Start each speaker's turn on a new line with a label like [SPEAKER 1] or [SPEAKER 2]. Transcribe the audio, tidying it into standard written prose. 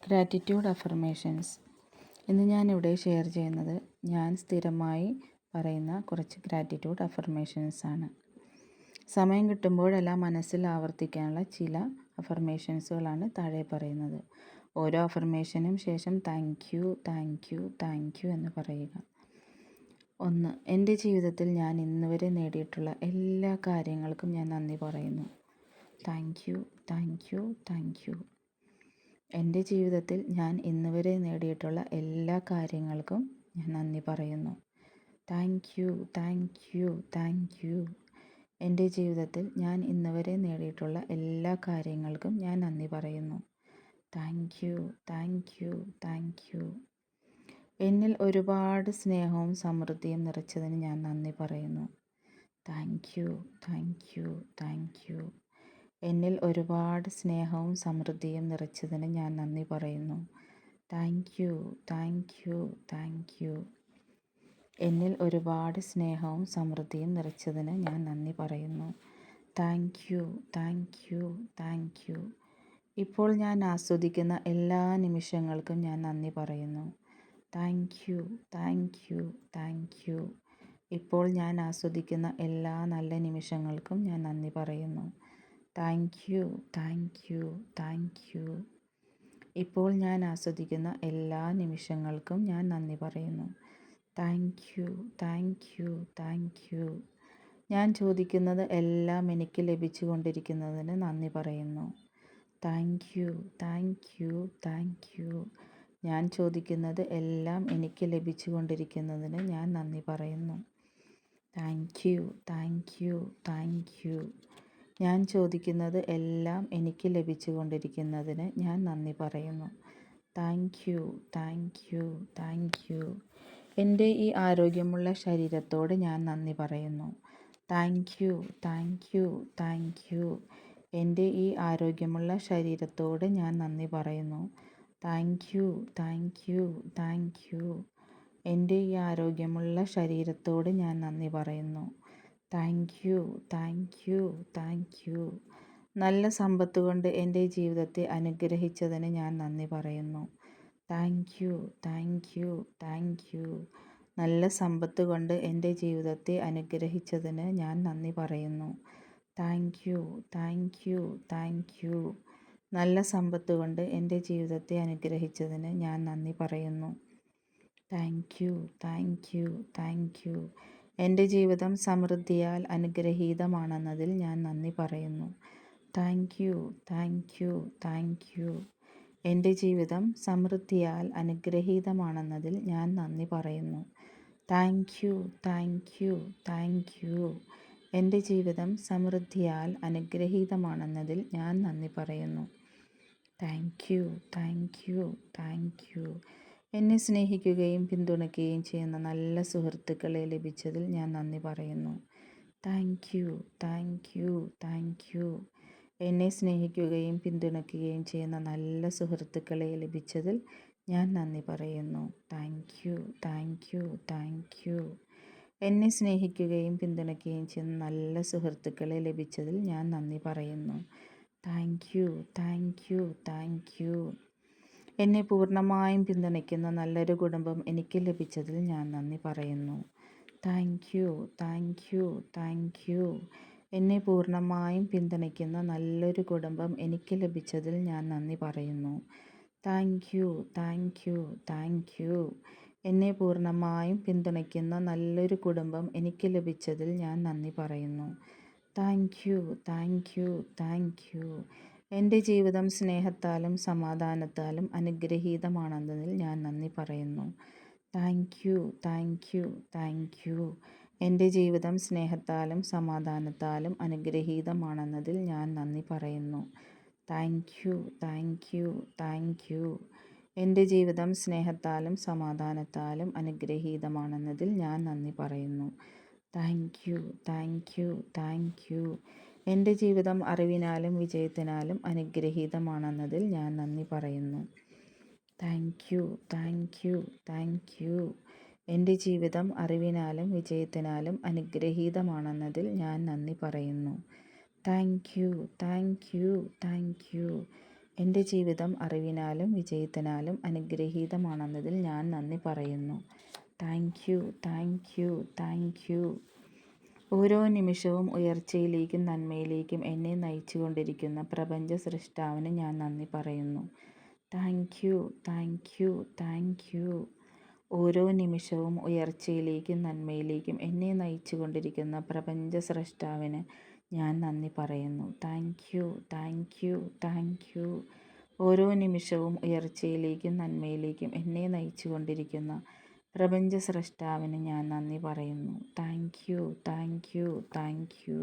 [SPEAKER 1] Gratitude affirmations. ഇന്ന് ഞാനിവിടെ share ചെയ്യുന്നത് ഞാൻ സ്ഥിരമായി പറയുന്ന കുറച്ച് ഗ്രാറ്റിറ്റ്യൂഡ് അഫർമേഷൻസ് ആണ്. സമയം കിട്ടുമ്പോഴെല്ലാം മനസ്സിൽ ആവർത്തിക്കാനുള്ള ചില അഫർമേഷൻസുകളാണ് താഴെ പറയുന്നത്. ഓരോ അഫർമേഷനും ശേഷം thank you thank you thank you എന്ന് പറയുക. 1. എൻ്റെ ജീവിതത്തിൽ ഞാൻ ഇന്നുവരെ നേടിയിട്ടുള്ള എല്ലാ കാര്യങ്ങൾക്കും ഞാൻ നന്ദി പറയുന്നു. Thank you thank you thank you. എൻ്റെ ജീവിതത്തിൽ ഞാൻ ഇന്നുവരെ നേടിയിട്ടുള്ള എല്ലാ കാര്യങ്ങൾക്കും ഞാൻ നന്ദി പറയുന്നു. Thank you thank you thank you. എൻ്റെ ജീവിതത്തിൽ ഞാൻ ഇന്നുവരെ നേടിയിട്ടുള്ള എല്ലാ കാര്യങ്ങൾക്കും ഞാൻ നന്ദി പറയുന്നു. Thank you thank you thank you. എന്നിൽ ഒരുപാട് സ്നേഹവും സമൃദ്ധിയും നിറച്ചതിന് ഞാൻ നന്ദി പറയുന്നു. Thank you thank you thank you. എന്നിൽ ഒരുപാട് സ്നേഹവും സമൃദ്ധിയും നിറച്ചതിന് ഞാൻ നന്ദി പറയുന്നു. Thank you thank you thank you. എന്നിൽ ഒരുപാട് സ്നേഹവും സമൃദ്ധിയും നിറച്ചതിന് ഞാൻ നന്ദി പറയുന്നു. Thank you thank you thank you. ഇപ്പോൾ ഞാൻ ആസ്വദിക്കുന്ന എല്ലാ നിമിഷങ്ങൾക്കും ഞാൻ നന്ദി പറയുന്നു. Thank you thank you thank you. ഇപ്പോൾ ഞാൻ ആസ്വദിക്കുന്ന എല്ലാ നല്ല നിമിഷങ്ങൾക്കും ഞാൻ നന്ദി പറയുന്നു. Thank you thank you thank you. ഇപ്പോൾ ഞാൻ ആസ്വദിക്കുന്ന എല്ലാ നിമിഷങ്ങൾക്കും ഞാൻ നന്ദി പറയുന്നു. Thank you thank you thank you. ഞാൻ ചോദിക്കുന്നത് എല്ലാം എനിക്ക് ലഭിച്ചു കൊണ്ടിരിക്കുന്നതിന് നന്ദി പറയുന്നു. Thank you thank you thank you. ഞാൻ ചോദിക്കുന്നത് എല്ലാം എനിക്ക് ലഭിച്ചു കൊണ്ടിരിക്കുന്നതിന് ഞാൻ നന്ദി പറയുന്നു. Thank you thank you thank you. ഞാൻ ചോദിക്കുന്നത് എല്ലാം എനിക്ക് ലഭിച്ചു കൊണ്ടിരിക്കുന്നതിന് ഞാൻ നന്ദി പറയുന്നു. Thank you thank you thank you. എൻ്റെ ഈ ആരോഗ്യമുള്ള ശരീരത്തോട് ഞാൻ നന്ദി പറയുന്നു. Thank you thank you thank you. എൻ്റെ ഈ ആരോഗ്യമുള്ള ശരീരത്തോട് ഞാൻ നന്ദി പറയുന്നു. Thank you thank you thank you. എൻ്റെ ഈ ആരോഗ്യമുള്ള ശരീരത്തോട് ഞാൻ നന്ദി പറയുന്നു. Thank you thank you thank you. നല്ല സമ്പത്ത് കൊണ്ട് എൻ്റെ ജീവിതത്തെ അനുഗ്രഹിച്ചതിന് ഞാൻ നന്ദി പറയുന്നു. Thank you thank you thank you. നല്ല സമ്പത്ത് കൊണ്ട് എൻ്റെ ജീവിതത്തെ അനുഗ്രഹിച്ചതിന് ഞാൻ നന്ദി പറയുന്നു. Thank you thank you thank you. നല്ല സമ്പത്ത് കൊണ്ട് എൻ്റെ ജീവിതത്തെ അനുഗ്രഹിച്ചതിന് ഞാൻ നന്ദി പറയുന്നു. Thank you thank you thank you. എൻ്റെ ജീവിതം സമൃദ്ധിയാൽ അനുഗ്രഹീതമാണെന്നതിൽ ഞാൻ നന്ദി പറയുന്നു. Thank you thank you thank you. എൻ്റെ ജീവിതം സമൃദ്ധിയാൽ അനുഗ്രഹീതമാണെന്നതിൽ ഞാൻ നന്ദി പറയുന്നു. Thank you thank you thank you. എൻ്റെ ജീവിതം സമൃദ്ധിയാൽ അനുഗ്രഹീതമാണെന്നതിൽ ഞാൻ നന്ദി പറയുന്നു. Thank you thank you thank you. എന്നെ സ്നേഹിക്കുകയും പിന്തുണയ്ക്കുകയും ചെയ്യുന്ന നല്ല സുഹൃത്തുക്കളെ ലഭിച്ചതിൽ ഞാൻ നന്ദി പറയുന്നു. Thank you thank you thank you. എന്നെ സ്നേഹിക്കുകയും പിന്തുണയ്ക്കുകയും ചെയ്യുന്ന നല്ല സുഹൃത്തുക്കളെ ലഭിച്ചതിൽ ഞാൻ നന്ദി പറയുന്നു. Thank you thank you thank you. എന്നെ സ്നേഹിക്കുകയും പിന്തുണയ്ക്കുകയും ചെയ്യുന്ന നല്ല സുഹൃത്തുക്കളെ ലഭിച്ചതിൽ ഞാൻ നന്ദി പറയുന്നു. Thank you thank you thank you. എന്നെ പൂർണ്ണമായും പിന്തുണയ്ക്കുന്ന നല്ലൊരു കുടുംബം എനിക്ക് ലഭിച്ചതിൽ ഞാൻ നന്ദി പറയുന്നു. Thank you thank you thank you. എന്നെ പൂർണ്ണമായും പിന്തുണയ്ക്കുന്ന നല്ലൊരു കുടുംബം എനിക്ക് ലഭിച്ചതിൽ ഞാൻ നന്ദി പറയുന്നു. Thank you thank you thank you. എന്നെ പൂർണ്ണമായും പിന്തുണയ്ക്കുന്ന നല്ലൊരു കുടുംബം എനിക്ക് ലഭിച്ചതിൽ ഞാൻ നന്ദി പറയുന്നു. Thank you thank you thank you. എൻ്റെ ജീവിതം സ്നേഹത്താലും സമാധാനത്താലും അനുഗ്രഹീതമാണെന്നതിൽ ഞാൻ നന്ദി പറയുന്നു. Thank you thank you thank you. എൻ്റെ ജീവിതം സ്നേഹത്താലും സമാധാനത്താലും അനുഗ്രഹീതമാണെന്നതിൽ ഞാൻ നന്ദി പറയുന്നു. Thank you thank you thank you. എൻ്റെ ജീവിതം സ്നേഹത്താലും സമാധാനത്താലും അനുഗ്രഹീതമാണെന്നതിൽ ഞാൻ നന്ദി പറയുന്നു. Thank you thank you thank you. എൻ്റെ ജീവിതം അറിവിനാലും വിജയത്തിനാലും അനുഗ്രഹീതമാണെന്നതിൽ ഞാൻ നന്ദി പറയുന്നു. Thank you thank you thank you. എൻ്റെ ജീവിതം അറിവിനാലും വിജയത്തിനാലും അനുഗ്രഹീതമാണെന്നതിൽ ഞാൻ നന്ദി പറയുന്നു. Thank you thank you thank you. എൻ്റെ ജീവിതം അറിവിനാലും വിജയത്തിനാലും അനുഗ്രഹീതമാണെന്നതിൽ ഞാൻ നന്ദി പറയുന്നു. Thank you, thank you, thank you. ഓരോ നിമിഷവും ഉയർച്ചയിലേക്കും നന്മയിലേക്കും എന്നെ നയിച്ചുകൊണ്ടിരിക്കുന്ന പ്രപഞ്ച സൃഷ്ടാവിന് ഞാൻ നന്ദി പറയുന്നു. Thank you, thank you, thank you. ഓരോ നിമിഷവും ഉയർച്ചയിലേക്കും നന്മയിലേക്കും എന്നെ നയിച്ചുകൊണ്ടിരിക്കുന്ന പ്രപഞ്ച സൃഷ്ടാവിന് ഞാൻ നന്ദി പറയുന്നു. Thank you, thank you, thank you. ഓരോ നിമിഷവും ഉയർച്ചയിലേക്കും നന്മയിലേക്കും എന്നെ നയിച്ചുകൊണ്ടിരിക്കുന്ന പ്രപഞ്ച സൃഷ്ടാവിന് ഞാൻ നന്ദി പറയുന്നു. Thank you, thank you, thank you.